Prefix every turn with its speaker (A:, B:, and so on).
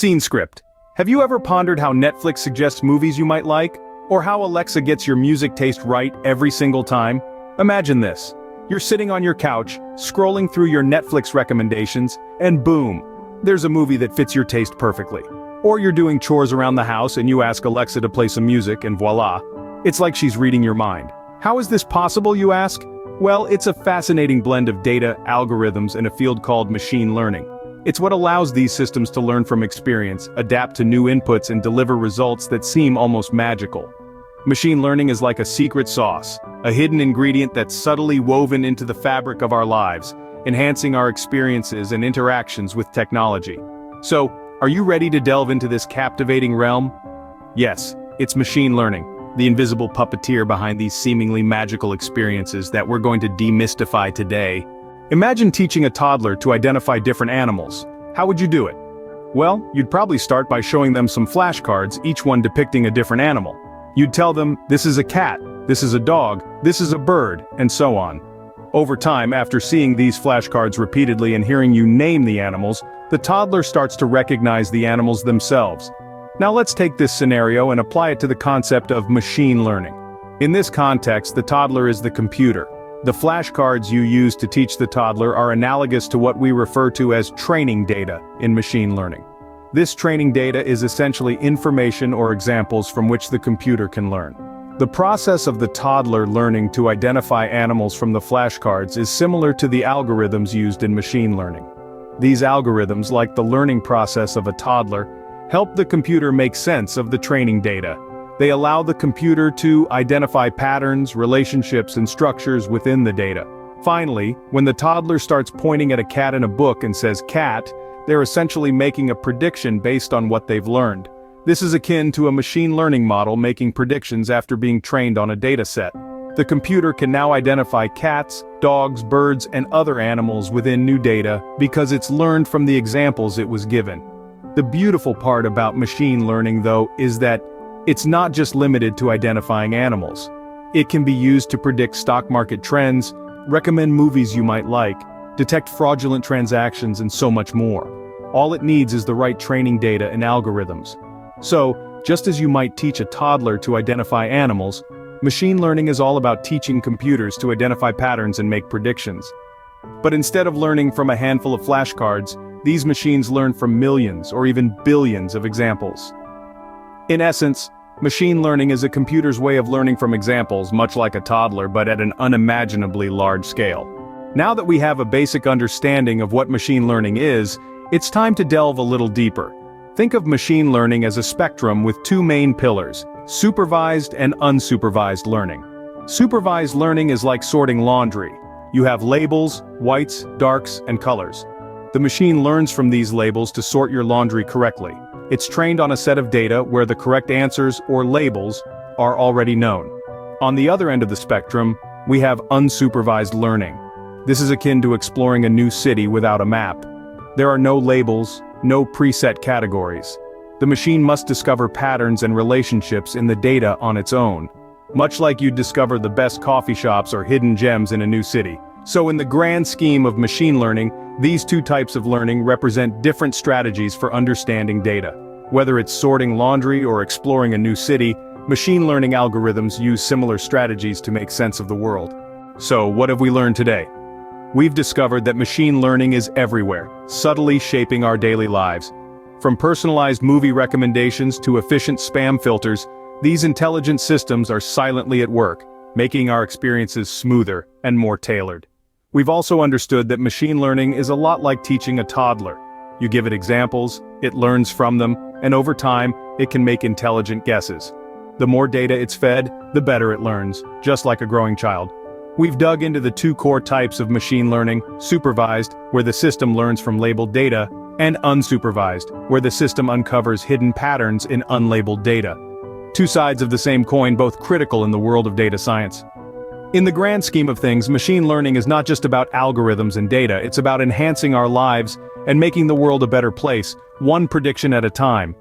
A: Scene script. Have you ever pondered how Netflix suggests movies you might like? Or how Alexa gets your music taste right every single time? Imagine this. You're sitting on your couch, scrolling through your Netflix recommendations, and boom, there's a movie that fits your taste perfectly. Or you're doing chores around the house and you ask Alexa to play some music and voila, it's like she's reading your mind. How is this possible, you ask? Well, it's a fascinating blend of data, algorithms, and a field called machine learning. It's what allows these systems to learn from experience, adapt to new inputs, and deliver results that seem almost magical. Machine learning is like a secret sauce, a hidden ingredient that's subtly woven into the fabric of our lives, enhancing our experiences and interactions with technology. So, are you ready to delve into this captivating realm? Yes, it's machine learning, the invisible puppeteer behind these seemingly magical experiences that we're going to demystify today. Imagine teaching a toddler to identify different animals. How would you do it? Well, you'd probably start by showing them some flashcards, each one depicting a different animal. You'd tell them, this is a cat, this is a dog, this is a bird, and so on. Over time, after seeing these flashcards repeatedly and hearing you name the animals, the toddler starts to recognize the animals themselves. Now let's take this scenario and apply it to the concept of machine learning. In this context, the toddler is the computer. The flashcards you use to teach the toddler are analogous to what we refer to as training data in machine learning. This training data is essentially information or examples from which the computer can learn. The process of the toddler learning to identify animals from the flashcards is similar to the algorithms used in machine learning. These algorithms, like the learning process of a toddler, help the computer make sense of the training data. They allow the computer to identify patterns, relationships, and structures within the data. Finally, when the toddler starts pointing at a cat in a book and says cat, they're essentially making a prediction based on what they've learned. This is akin to a machine learning model making predictions after being trained on a data set. The computer can now identify cats, dogs, birds, and other animals within new data because it's learned from the examples it was given. The beautiful part about machine learning, though, is that it's not just limited to identifying animals. It can be used to predict stock market trends, recommend movies you might like, detect fraudulent transactions, and so much more. All it needs is the right training data and algorithms. So, just as you might teach a toddler to identify animals, machine learning is all about teaching computers to identify patterns and make predictions. But instead of learning from a handful of flashcards, these machines learn from millions or even billions of examples. In essence, machine learning is a computer's way of learning from examples, much like a toddler, but at an unimaginably large scale. Now that we have a basic understanding of what machine learning is, it's time to delve a little deeper. Think of machine learning as a spectrum with two main pillars: supervised and unsupervised learning. Supervised learning is like sorting laundry. You have labels, whites, darks, and colors. The machine learns from these labels to sort your laundry correctly. It's trained on a set of data where the correct answers, or labels, are already known. On the other end of the spectrum, we have unsupervised learning. This is akin to exploring a new city without a map. There are no labels, no preset categories. The machine must discover patterns and relationships in the data on its own, much like you'd discover the best coffee shops or hidden gems in a new city. So in the grand scheme of machine learning, these two types of learning represent different strategies for understanding data. Whether it's sorting laundry or exploring a new city, machine learning algorithms use similar strategies to make sense of the world. So what have we learned today? We've discovered that machine learning is everywhere, subtly shaping our daily lives. From personalized movie recommendations to efficient spam filters, these intelligent systems are silently at work, making our experiences smoother and more tailored. We've also understood that machine learning is a lot like teaching a toddler. You give it examples, it learns from them, and over time, it can make intelligent guesses. The more data it's fed, the better it learns, just like a growing child. We've dug into the two core types of machine learning: supervised, where the system learns from labeled data, and unsupervised, where the system uncovers hidden patterns in unlabeled data. Two sides of the same coin, both critical in the world of data science. In the grand scheme of things, machine learning is not just about algorithms and data, it's about enhancing our lives and making the world a better place, one prediction at a time.